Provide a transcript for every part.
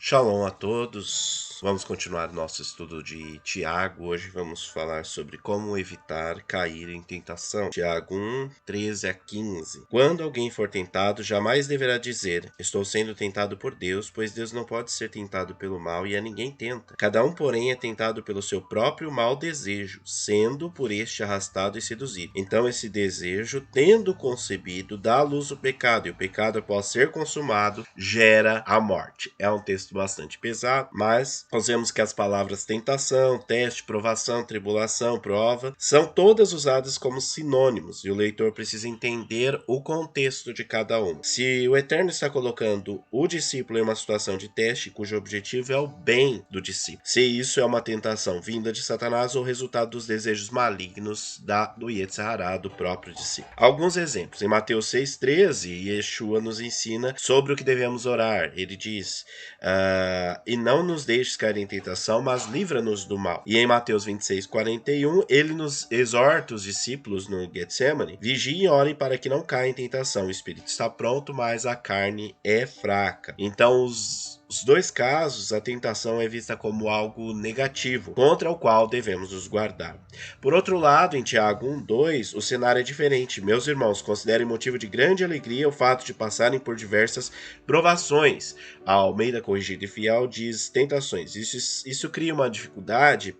Shalom a todos. Vamos continuar nosso estudo de Tiago. Hoje vamos falar sobre como evitar cair em tentação. Tiago 1, 13 a 15. Quando alguém for tentado, jamais deverá dizer: estou sendo tentado por Deus, pois Deus não pode ser tentado pelo mal e a ninguém tenta. Cada um, porém, é tentado pelo seu próprio mau desejo, sendo por este arrastado e seduzido. Então esse desejo, tendo concebido, dá à luz o pecado, e o pecado, após ser consumado, gera a morte. É um texto bastante pesado, mas nós vemos que as palavras tentação, teste, provação, tribulação, prova, são todas usadas como sinônimos, e o leitor precisa entender o contexto de cada uma. Se o Eterno está colocando o discípulo em uma situação de teste, cujo objetivo é o bem do discípulo, se isso é uma tentação vinda de Satanás ou resultado dos desejos malignos do Yetzer Hará, do próprio discípulo. Alguns exemplos. Em Mateus 6,13, Yeshua nos ensina sobre o que devemos orar. Ele diz: e não nos deixes cair em tentação, mas livra-nos do mal. E em Mateus 26,41, ele nos exorta os discípulos no Getsemane: vigiem e orem para que não caia em tentação. O espírito está pronto, mas a carne é fraca. Então, os dois casos, a tentação é vista como algo negativo, contra o qual devemos nos guardar. Por outro lado, em Tiago 1,2, o cenário é diferente. Meus irmãos, considerem motivo de grande alegria o fato de passarem por diversas provações. A Almeida Corrigida e Fiel diz tentações. Isso cria uma dificuldade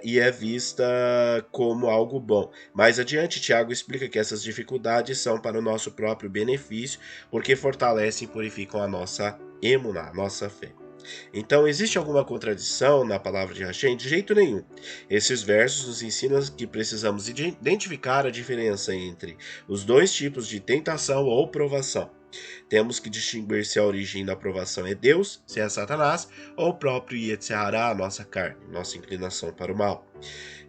e é vista como algo bom. Mais adiante, Tiago explica que essas dificuldades são para o nosso próprio benefício, porque fortalecem e purificam a nossa emuná, a nossa fé. Então, existe alguma contradição na palavra de Hashem? De jeito nenhum. Esses versos nos ensinam que precisamos identificar a diferença entre os dois tipos de tentação ou provação. Temos que distinguir se a origem da provação é Deus, se é Satanás, ou o próprio Yetzer Hará, a nossa carne, nossa inclinação para o mal.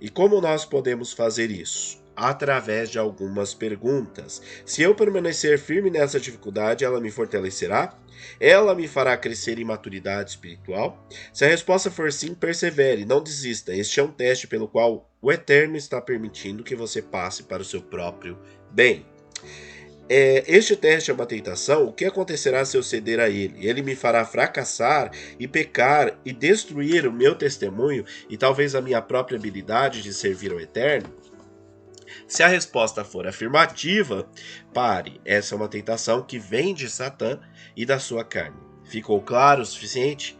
E como nós podemos fazer isso? Através de algumas perguntas. Se eu permanecer firme nessa dificuldade, ela me fortalecerá? Ela me fará crescer em maturidade espiritual? Se a resposta for sim, persevere, não desista. Este é um teste pelo qual o Eterno está permitindo que você passe para o seu próprio bem. Este teste é uma tentação. O que acontecerá se eu ceder a ele? Ele me fará fracassar e pecar e destruir o meu testemunho e talvez a minha própria habilidade de servir ao Eterno? Se a resposta for afirmativa, pare. Essa é uma tentação que vem de Satã e da sua carne. Ficou claro o suficiente?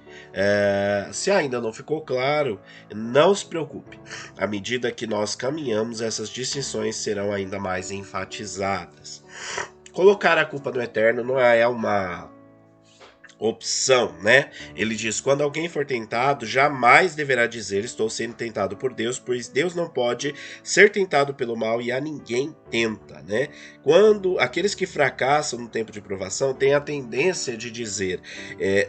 Se ainda não ficou claro, não se preocupe. À medida que nós caminhamos, essas distinções serão ainda mais enfatizadas. Colocar a culpa no Eterno não é uma opção, né? Ele diz: quando alguém for tentado, jamais deverá dizer estou sendo tentado por Deus, pois Deus não pode ser tentado pelo mal e a ninguém tenta, né? Quando aqueles que fracassam no tempo de provação têm a tendência de dizer: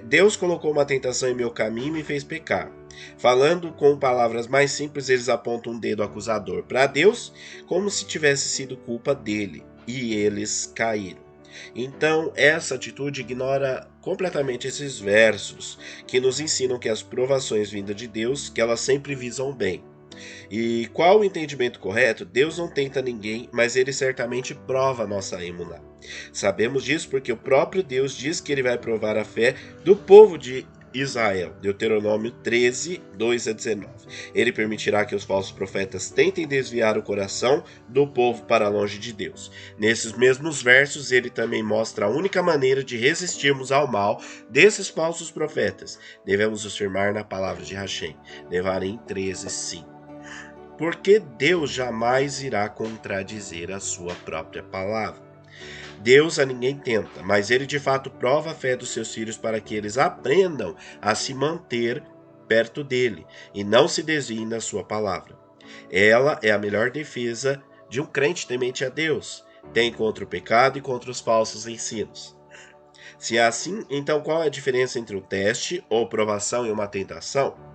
Deus colocou uma tentação em meu caminho e me fez pecar. Falando com palavras mais simples, eles apontam um dedo acusador para Deus, como se tivesse sido culpa dele, e eles caíram. Então, essa atitude ignora completamente esses versos que nos ensinam que as provações vindas de Deus, que elas sempre visam o bem. E qual o entendimento correto? Deus não tenta ninguém, mas ele certamente prova a nossa emuná. Sabemos disso porque o próprio Deus diz que ele vai provar a fé do povo de Israel. Deuteronômio 13, 2 a 19. Ele permitirá que os falsos profetas tentem desviar o coração do povo para longe de Deus. Nesses mesmos versos, ele também mostra a única maneira de resistirmos ao mal desses falsos profetas. Devemos nos firmar na palavra de Hashem. Devarim 13, 5. Porque Deus jamais irá contradizer a sua própria palavra. Deus a ninguém tenta, mas ele de fato prova a fé dos seus filhos para que eles aprendam a se manter perto dele e não se desviem da sua palavra. Ela é a melhor defesa de um crente temente a Deus. Tem contra o pecado e contra os falsos ensinos. Se é assim, então qual é a diferença entre um teste ou provação e uma tentação?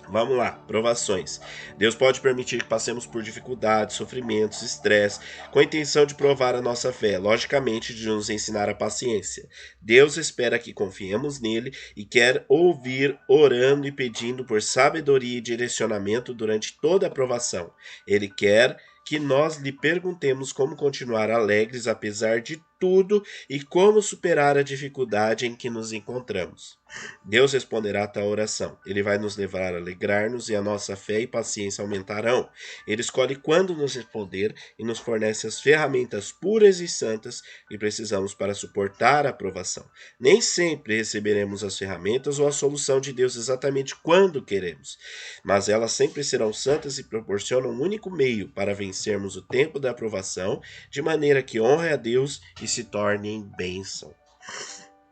Vamos lá, provações. Deus pode permitir que passemos por dificuldades, sofrimentos, estresse, com a intenção de provar a nossa fé, logicamente de nos ensinar a paciência. Deus espera que confiemos nele e quer ouvir orando e pedindo por sabedoria e direcionamento durante toda a provação. Ele quer que nós lhe perguntemos como continuar alegres apesar de tudo e como superar a dificuldade em que nos encontramos. Deus responderá a tal oração. Ele vai nos levar a alegrar-nos e a nossa fé e paciência aumentarão. Ele escolhe quando nos responder e nos fornece as ferramentas puras e santas que precisamos para suportar a provação. Nem sempre receberemos as ferramentas ou a solução de Deus exatamente quando queremos, mas elas sempre serão santas e proporcionam um único meio para vencermos o tempo da aprovação, de maneira que honre a Deus e se torne em bênção.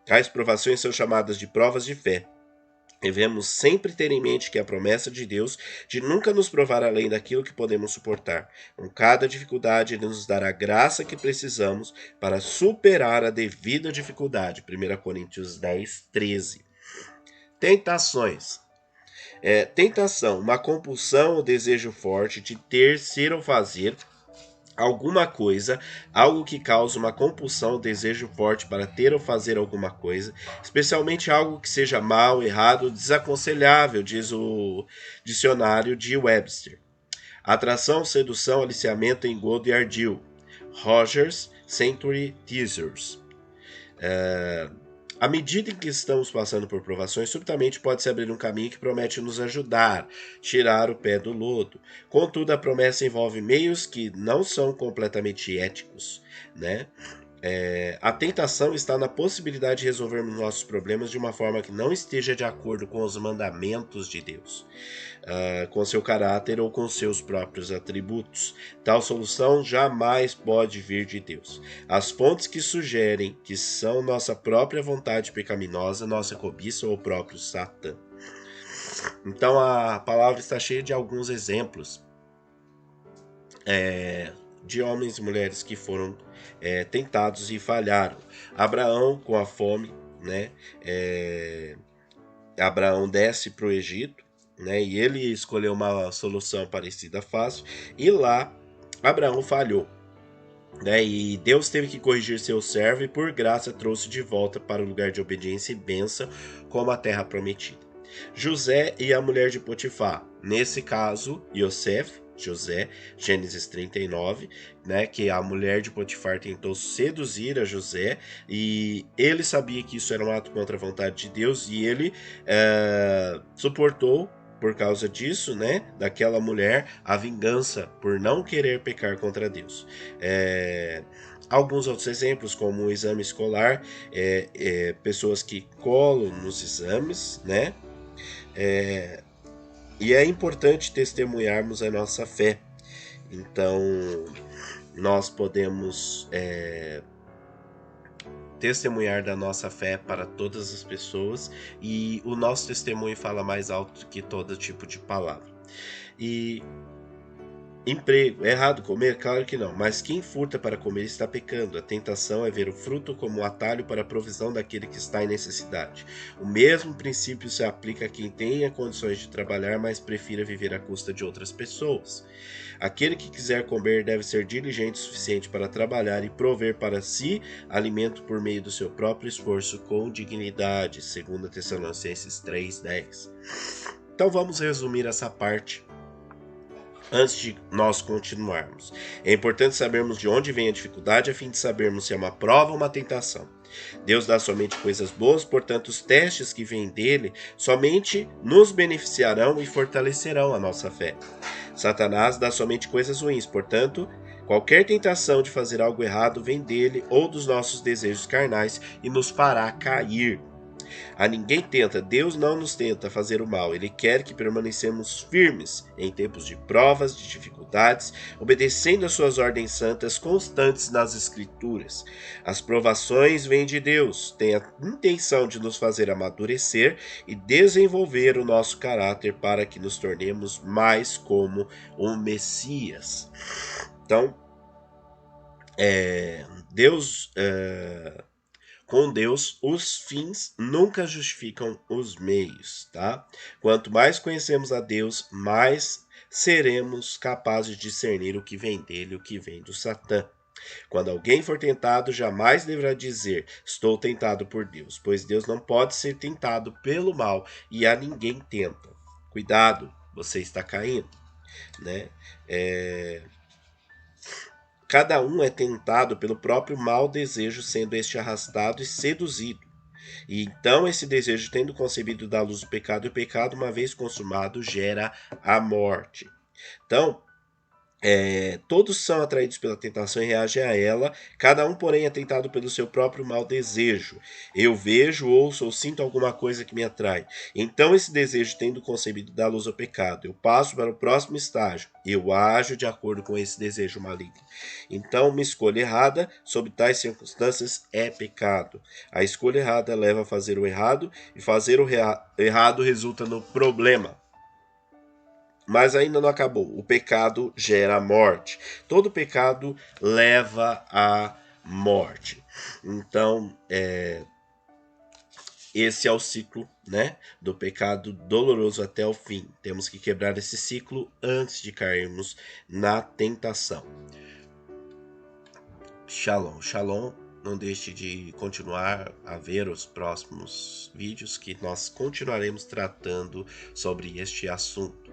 Tais provações são chamadas de provas de fé. Devemos sempre ter em mente que a promessa de Deus de nunca nos provar além daquilo que podemos suportar. Com cada dificuldade, Ele nos dará a graça que precisamos para superar a devida dificuldade. 1 Coríntios 10, 13. Tentações. Tentação, uma compulsão ou desejo forte de ter, ser ou fazer alguma coisa, algo que causa uma compulsão ou desejo forte para ter ou fazer alguma coisa, especialmente algo que seja mal, errado, desaconselhável, diz o dicionário de Webster. Atração, sedução, aliciamento, engodo e ardil. Rogers, Century Teasers. À medida em que estamos passando por provações, subitamente pode-se abrir um caminho que promete nos ajudar, tirar o pé do lodo. Contudo, a promessa envolve meios que não são completamente éticos, né? A tentação está na possibilidade de resolvermos nossos problemas de uma forma que não esteja de acordo com os mandamentos de Deus, com seu caráter ou com seus próprios atributos. Tal solução jamais pode vir de Deus. As fontes que sugerem que são nossa própria vontade pecaminosa, nossa cobiça ou o próprio Satã. Então a palavra está cheia de alguns exemplos de homens e mulheres que foram tentados e falharam. Abraão com a fome, né? Abraão desce para o Egito, né? E ele escolheu uma solução parecida fácil, e lá Abraão falhou, né? E Deus teve que corrigir seu servo e por graça trouxe de volta para o lugar de obediência e bênção, como a terra prometida. José e a mulher de Potifar, nesse caso José, Gênesis 39, né, que a mulher de Potifar tentou seduzir a José e ele sabia que isso era um ato contra a vontade de Deus e ele suportou por causa disso, né, daquela mulher, a vingança por não querer pecar contra Deus. Alguns outros exemplos, como o exame escolar, pessoas que colam nos exames, né, e é importante testemunharmos a nossa fé. Então, nós podemos testemunhar da nossa fé para todas as pessoas e o nosso testemunho fala mais alto que todo tipo de palavra. E emprego, é errado comer? Claro que não, mas quem furta para comer está pecando. A tentação é ver o fruto como um atalho para a provisão daquele que está em necessidade. O mesmo princípio se aplica a quem tenha condições de trabalhar, mas prefira viver à custa de outras pessoas. Aquele que quiser comer deve ser diligente o suficiente para trabalhar e prover para si alimento por meio do seu próprio esforço com dignidade. 2 Tessalonicenses 3:10. Então vamos resumir essa parte antes de nós continuarmos. É importante sabermos de onde vem a dificuldade a fim de sabermos se é uma prova ou uma tentação. Deus dá somente coisas boas, portanto os testes que vêm dele somente nos beneficiarão e fortalecerão a nossa fé. Satanás dá somente coisas ruins, portanto qualquer tentação de fazer algo errado vem dele ou dos nossos desejos carnais e nos fará cair. A ninguém tenta, Deus não nos tenta fazer o mal. Ele quer que permanecemos firmes em tempos de provas, de dificuldades, obedecendo às suas ordens santas constantes nas Escrituras. As provações vêm de Deus, têm a intenção de nos fazer amadurecer e desenvolver o nosso caráter para que nos tornemos mais como o Messias. Então, com Deus, os fins nunca justificam os meios, tá? Quanto mais conhecemos a Deus, mais seremos capazes de discernir o que vem dele e o que vem do Satã. Quando alguém for tentado, jamais deverá dizer, estou tentado por Deus, pois Deus não pode ser tentado pelo mal e a ninguém tenta. Cuidado, você está caindo, né? Cada um é tentado pelo próprio mau desejo, sendo este arrastado e seduzido. E então esse desejo, tendo concebido da luz do pecado, e o pecado, uma vez consumado, gera a morte. Então, todos são atraídos pela tentação e reagem a ela, cada um, porém, é tentado pelo seu próprio mau desejo. Eu vejo, ouço ou sinto alguma coisa que me atrai. Então, esse desejo, tendo concebido da luz ao pecado, eu passo para o próximo estágio. Eu ajo de acordo com esse desejo maligno. Então, uma escolha errada, sob tais circunstâncias, é pecado. A escolha errada leva a fazer o errado, e fazer o errado resulta no problema. Mas ainda não acabou. O pecado gera a morte. Todo pecado leva à morte. Então, esse é o ciclo, né, do pecado doloroso até o fim. Temos que quebrar esse ciclo antes de cairmos na tentação. Shalom, shalom. Não deixe de continuar a ver os próximos vídeos que nós continuaremos tratando sobre este assunto.